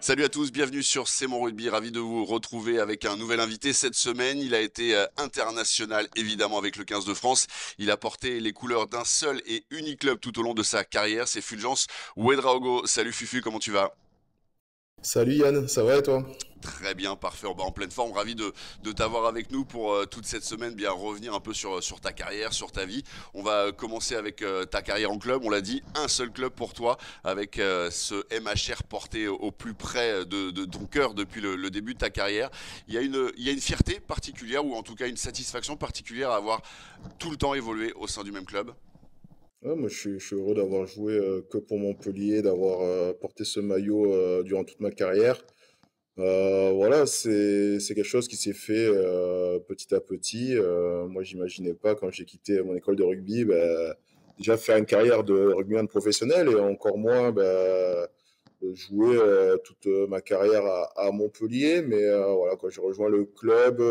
Salut à tous, bienvenue sur C'est mon rugby, ravi de vous retrouver avec un nouvel invité cette semaine. Il a été international évidemment avec le 15 de France. Il a porté les couleurs d'un seul et unique club tout au long de sa carrière, c'est Fulgence Ouedraogo. Salut Fufu, comment tu vas? Salut Yann, ça va et toi? Très bien, parfait, en pleine forme, ravi de t'avoir avec nous pour toute cette semaine, bien revenir un peu sur ta carrière, sur ta vie. On va commencer avec ta carrière en club, on l'a dit, un seul club pour toi, avec ce MHR porté au plus près de ton cœur depuis le début de ta carrière. Il y a une fierté particulière, ou en tout cas une satisfaction particulière à avoir tout le temps évolué au sein du même club. Ouais, moi je suis heureux d'avoir joué que pour Montpellier, d'avoir porté ce maillot durant toute ma carrière. Voilà, c'est quelque chose qui s'est fait petit à petit. Moi j'imaginais pas quand j'ai quitté mon école de rugby, déjà faire une carrière de rugbyman professionnel et encore moins jouer toute ma carrière à Montpellier. Mais voilà, quand j'ai rejoint le club,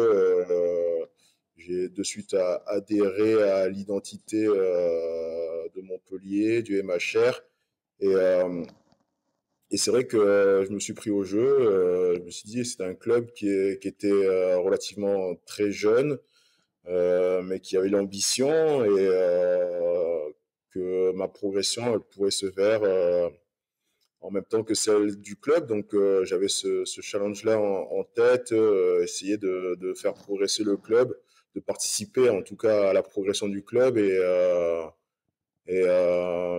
j'ai de suite adhéré à l'identité de Montpellier, du MHR. Et, euh, et c'est vrai que je me suis pris au jeu. Je me suis dit, c'était un club qui était relativement très jeune, mais qui avait l'ambition et que ma progression, elle pourrait se faire en même temps que celle du club. Donc j'avais ce challenge-là en tête, essayer de faire progresser le club, de participer en tout cas à la progression du club et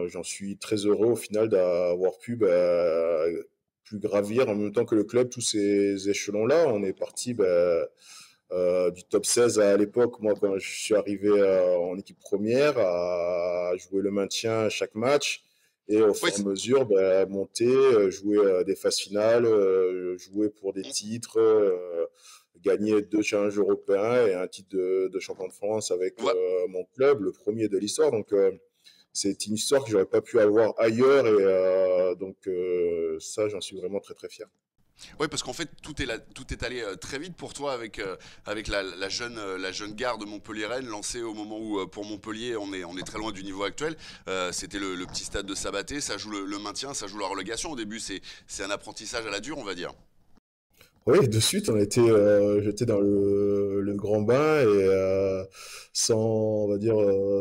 j'en suis très heureux au final d'avoir pu plus gravir en même temps que le club tous ces échelons-là. On est parti du top 16 à l'époque, moi quand je suis arrivé en équipe première, à jouer le maintien à chaque match. Et au Oui, fur et à mesure, monter, jouer des phases finales, jouer pour des titres, gagner 2 challenges européens et un titre de champion de France avec mon club, le premier de l'histoire. Donc, c'est une histoire que j'aurais pas pu avoir ailleurs et donc ça, j'en suis vraiment très très fier. ouais, parce qu'en fait tout est allé très vite pour toi avec la jeune garde montpelliéraine lancée au moment où pour Montpellier on est très loin du niveau actuel. C'était le petit stade de Sabaté, ça joue le maintien, ça joue la relégation. Au début c'est un apprentissage à la dure, on va dire. Oui, de suite, on était jeté dans le grand bain et sans, on va dire,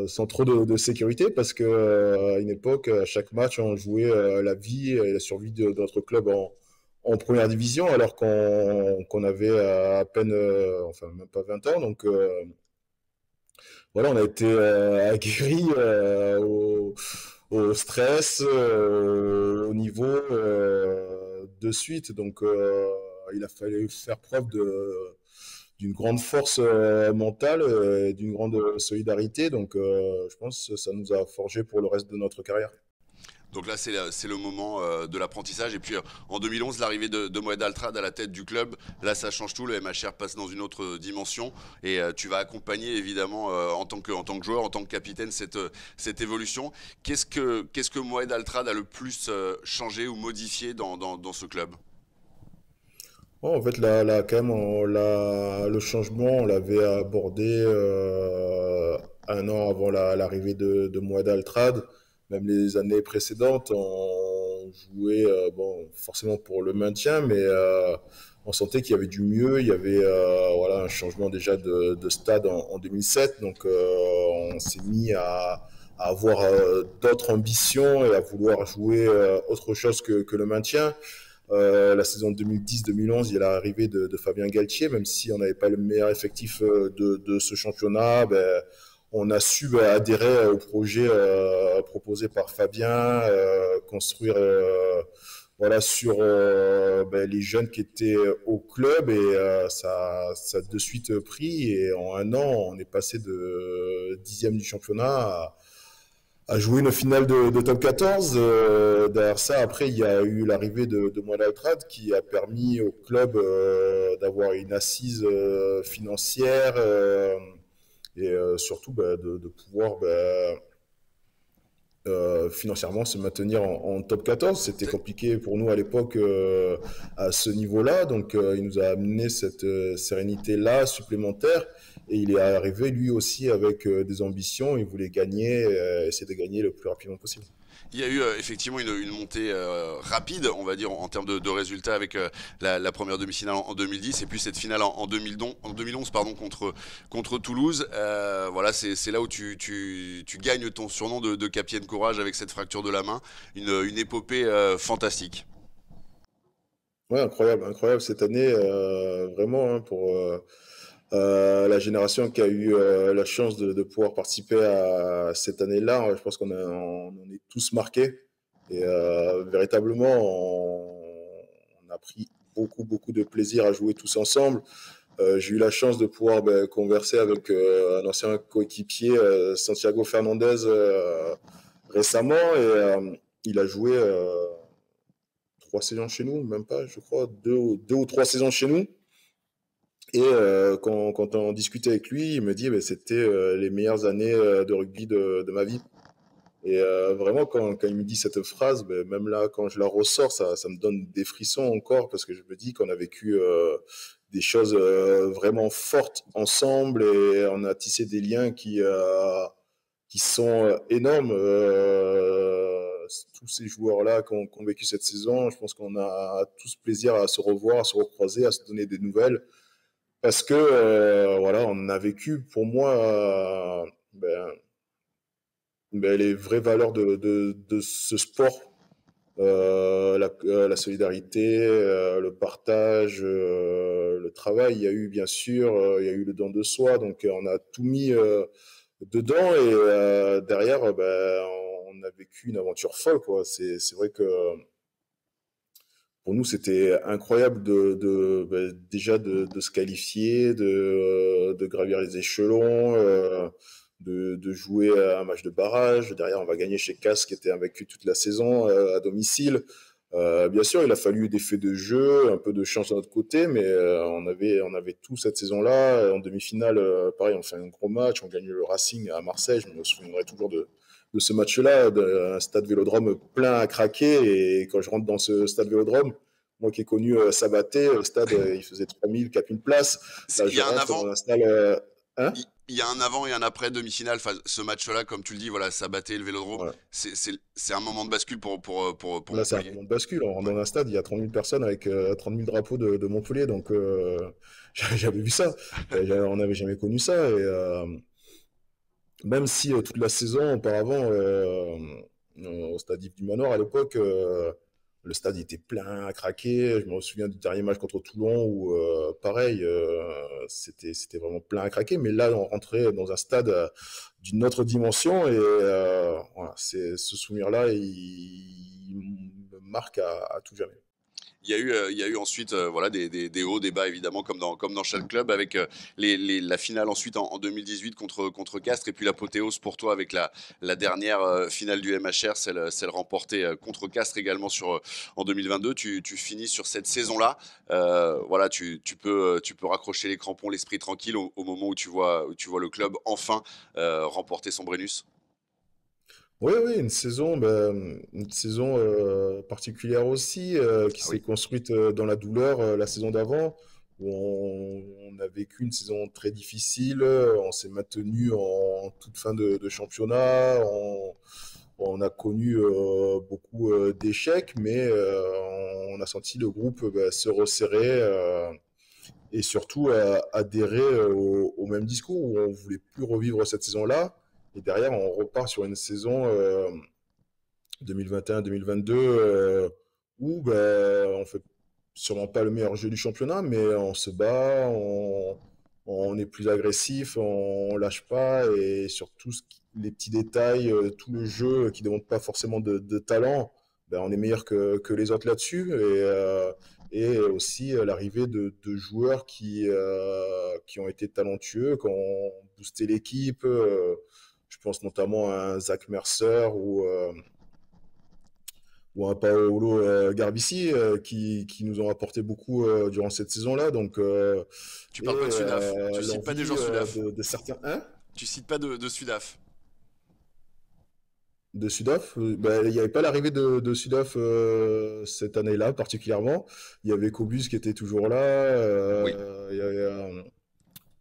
sans trop de sécurité parce que à une époque, à chaque match, on jouait la vie et la survie de notre club en première division alors qu'on avait à peine, enfin même pas 20 ans. Donc voilà, on a été aguerris au stress, au niveau de suite. Donc, il a fallu faire preuve d'une grande force mentale, d'une grande solidarité. Donc, je pense que ça nous a forgé pour le reste de notre carrière. Donc là c'est le moment de l'apprentissage. Et puis en 2011 l'arrivée de Moed Altrad à la tête du club, là ça change tout, le MHR passe dans une autre dimension et tu vas accompagner évidemment en tant que joueur, en tant que capitaine cette évolution. Qu'est-ce que Moed Altrad a le plus changé ou modifié dans ce club? Bon, en fait, là, quand même, le changement, on l'avait abordé un an avant l'arrivée de Mouad Altrad. Même les années précédentes, on jouait, bon, forcément pour le maintien, mais on sentait qu'il y avait du mieux. Il y avait voilà, un changement déjà de stade en 2007. Donc, on s'est mis à avoir d'autres ambitions et à vouloir jouer autre chose que le maintien. La saison 2010-2011, il y a l'arrivée de Fabien Galtier, même si on n'avait pas le meilleur effectif de ce championnat, on a su adhérer au projet proposé par Fabien, construire voilà, sur les jeunes qui étaient au club et ça a de suite pris et en un an, on est passé de 10e du championnat à jouer une finale de top 14. Derrière ça, après, il y a eu l'arrivée de Moed Altrad qui a permis au club d'avoir une assise financière et surtout de pouvoir financièrement se maintenir en top 14. C'était compliqué pour nous à l'époque à ce niveau-là. Donc, il nous a amené cette sérénité-là supplémentaire. Et il est arrivé lui aussi avec des ambitions. Il voulait gagner, essayer de gagner le plus rapidement possible. Il y a eu effectivement une montée rapide, on va dire, en termes de résultats avec la première demi-finale en 2010 et puis cette finale en 2011 pardon, contre Toulouse. Voilà, c'est là où tu gagnes ton surnom de Capitaine Courage avec cette fracture de la main. Une épopée fantastique. Ouais, incroyable, incroyable cette année, vraiment, hein, pour la génération qui a eu la chance de pouvoir participer à cette année-là. Je pense on est tous marqués. Et véritablement, on a pris beaucoup, beaucoup de plaisir à jouer tous ensemble. J'ai eu la chance de pouvoir converser avec un ancien coéquipier, Santiago Fernandez, récemment. Et il a joué 3 saisons chez nous, même pas, je crois, deux ou 3 saisons chez nous. Et quand on discutait avec lui, il me dit c'était les meilleures années de rugby de ma vie. Et vraiment, quand il me dit cette phrase, même là, quand je la ressors, ça me donne des frissons encore parce que je me dis qu'on a vécu des choses vraiment fortes ensemble et on a tissé des liens qui sont énormes. Tous ces joueurs-là qui ont vécu cette saison, je pense qu'on a tous plaisir à se revoir, à se recroiser, à se donner des nouvelles. Parce que, voilà, on a vécu, pour moi, les vraies valeurs de ce sport. La solidarité, le partage, le travail. Il y a eu, bien sûr, il y a eu le don de soi. Donc, on a tout mis dedans. Et derrière, on a vécu une aventure folle, quoi. C'est vrai que pour nous, c'était incroyable déjà de se qualifier, de gravir les échelons, de jouer à un match de barrage. Derrière, on va gagner chez Casse, qui était invaincu toute la saison à domicile. Bien sûr, il a fallu des faits de jeu, un peu de chance de notre côté, mais on avait tout cette saison-là. En demi-finale, pareil, on fait un gros match, on gagne le Racing à Marseille. Je me souviendrai toujours de ce match-là, d'un stade Vélodrome plein à craquer. Et quand je rentre dans ce stade Vélodrome, moi qui ai connu Sabaté, le stade, il faisait 3000, 4000 places. Là, Il y je a un rentre avant, dans un stade. Hein. il y a un avant et un après demi-finale. Enfin, ce match-là, comme tu le dis, voilà, ça battait le Vélodrome. Ouais. C'est un moment de bascule pour Là, c'est un Montpellier. moment de bascule. On rentre Ouais. dans un stade, il y a 30 000 personnes avec 30 000 drapeaux de Montpellier. Donc, j'avais vu ça. On n'avait jamais connu ça. Et même si toute la saison auparavant, au stade Yves du Manoir à l'époque, le stade était plein à craquer. Je me souviens du dernier match contre Toulon où, pareil, c'était vraiment plein à craquer. Mais là, on rentrait dans un stade d'une autre dimension et voilà, ce souvenir-là, il me marque à tout jamais. Il y a eu ensuite voilà, des hauts, des bas évidemment, comme dans chaque club, avec la finale ensuite en 2018 contre Castres, et puis l'apothéose pour toi avec la dernière finale du MHR, celle remportée contre Castres également en 2022. Tu finis sur cette saison-là. Voilà, tu peux raccrocher les crampons, l'esprit tranquille au moment où tu vois le club enfin remporter son Brennus. Oui, oui, une saison particulière aussi, qui Ah s'est oui. construite dans la douleur la saison d'avant, où on a vécu une saison très difficile, on s'est maintenu en toute fin de championnat, on a connu beaucoup d'échecs, mais on a senti le groupe se resserrer et surtout adhérer au même discours où on voulait plus revivre cette saison-là. Et derrière, on repart sur une saison 2021-2022 où on fait sûrement pas le meilleur jeu du championnat, mais on se bat, on est plus agressif, on lâche pas et surtout les petits détails, tout le jeu qui ne demande pas forcément de talent, on est meilleur que les autres là-dessus et aussi l'arrivée de joueurs qui ont été talentueux, qui ont boosté l'équipe. Je pense notamment à un Zach Mercer ou un Paolo Garbici qui nous ont apporté beaucoup durant cette saison-là. Donc, Tu et parles pas de Sudaf. Tu cites pas des l'envie joueurs Sudaf. de certains. Hein. Tu cites pas de Sudaf. De Sudaf, il n'y avait pas l'arrivée de Sudaf cette année-là particulièrement. Il y avait Cobus qui était toujours là. Oui. Il y avait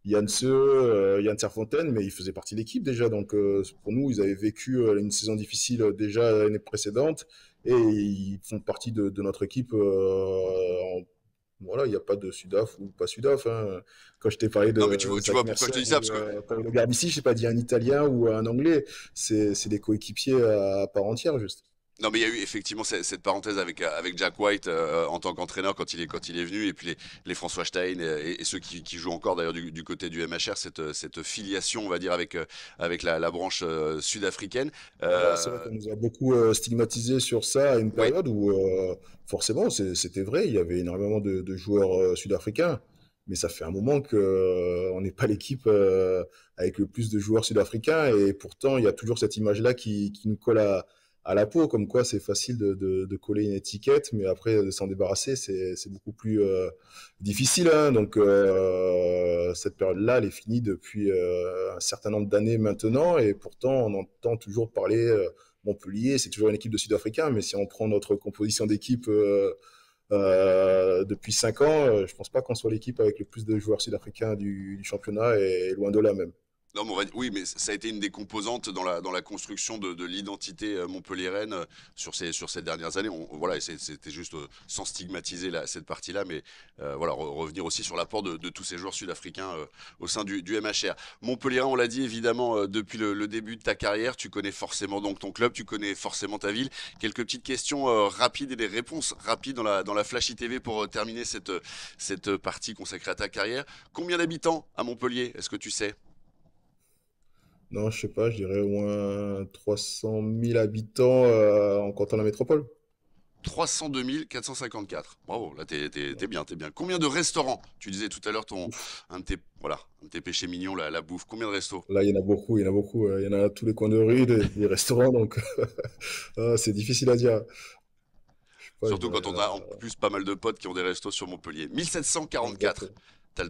Yann Serfontaine, mais ils faisaient partie de l'équipe déjà. Donc pour nous, ils avaient vécu une saison difficile déjà l'année précédente et ils font partie de notre équipe. Voilà, il n'y a pas de Sudaf ou pas Sudaf, hein. Quand je t'ai parlé Non, mais de tu Zach vois pourquoi je Mercer te dis ça, ou parce que quand il regarde ici, je sais pas dit un Italien ou un Anglais. C'est des coéquipiers à part entière, juste. non, mais il y a eu effectivement cette parenthèse avec Jack White en tant qu'entraîneur quand il est venu, et puis les François Stein et ceux qui jouent encore d'ailleurs du côté du MHR, cette filiation, on va dire, avec la branche sud-africaine. Ouais, c'est vrai Euh, qu'on nous a beaucoup stigmatisé sur ça à une oui, période où, forcément, c'était vrai, il y avait énormément de joueurs sud-africains, mais ça fait un moment que on n'est pas l'équipe avec le plus de joueurs sud-africains, et pourtant, il y a toujours cette image-là qui nous colle à la peau, comme quoi c'est facile de coller une étiquette, mais après, de s'en débarrasser, c'est beaucoup plus difficile, hein. Donc, cette période-là, elle est finie depuis un certain nombre d'années maintenant, et pourtant, on entend toujours parler Montpellier, c'est toujours une équipe de Sud-Africains, mais si on prend notre composition d'équipe depuis 5 ans, je pense pas qu'on soit l'équipe avec le plus de joueurs sud-africains du championnat, et loin de là même. non, mais oui, mais ça a été une des composantes dans la construction de l'identité montpelliéraine sur ces dernières années. Voilà, et c'était juste sans stigmatiser cette partie-là, mais voilà, revenir aussi sur l'apport de tous ces joueurs sud-africains au sein du MHR. Montpelliérain, on l'a dit évidemment depuis le début de ta carrière, tu connais forcément donc ton club, tu connais forcément ta ville. Quelques petites questions rapides et des réponses rapides dans la Flash ITV pour terminer cette partie consacrée à ta carrière. Combien d'habitants à Montpellier, est-ce que tu sais? Non, je sais pas, je dirais au moins 300 000 habitants en comptant la métropole. 302 454. Bravo, là t'es bien, t'es bien. Combien de restaurants? Tu disais tout à l'heure un de tes péchés mignons, la bouffe. Combien de restos? Là, il y en a beaucoup, il y en a beaucoup. Il y en a à tous les coins de rue, des restaurants, donc c'est difficile à dire. Je sais pas, je Surtout dirais quand on a en plus pas mal de potes qui ont des restos sur Montpellier. 1744. exactement. T'as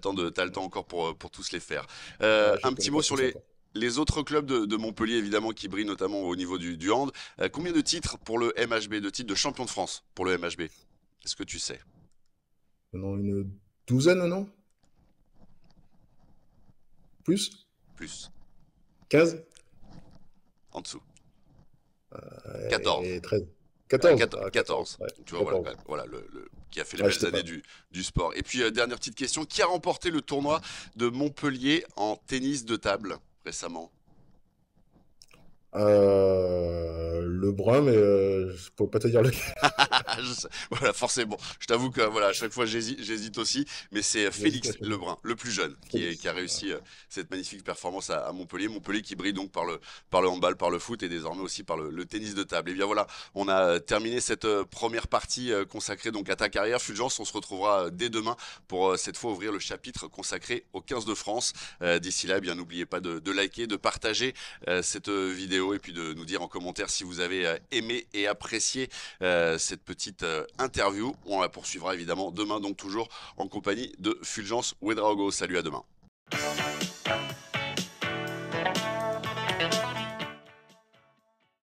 le temps encore pour tous les faire. Je Un connais petit pas mot sur tous encore. les autres clubs de Montpellier, évidemment, qui brillent notamment au niveau du hand. Combien de titres pour le MHB, de titres de champion de France pour le MHB? Est-ce que tu sais? Maintenant, une douzaine, non? Plus? Plus. 15? En dessous. 14. Et 13. 14. Ah, 14, 14. ouais. Tu vois, voilà, 14. voilà qui a fait les Ah, belles j'étais années pas. du sport. Et puis, dernière petite question, qui a remporté le tournoi de Montpellier en tennis de table récemment? Lebrun, mais je peux pas te dire lequel. Voilà, forcément. Je t'avoue que voilà, à chaque fois j'hésite aussi, mais c'est J'hésite à Félix choisir. Lebrun, le plus jeune, qui Félix. a réussi cette magnifique performance à Montpellier. Montpellier qui brille donc par le handball, par le foot et désormais aussi par le tennis de table. Et bien voilà, on a terminé cette première partie consacrée donc à ta carrière, Fulgence. On se retrouvera dès demain pour cette fois ouvrir le chapitre consacré au 15 de France. D'ici là, eh bien n'oubliez pas de liker, de partager cette vidéo et puis de nous dire en commentaire si vous avez aimé et apprécié cette petite interview. On la poursuivra évidemment demain, donc toujours en compagnie de Fulgence Ouedraogo. Salut, à demain.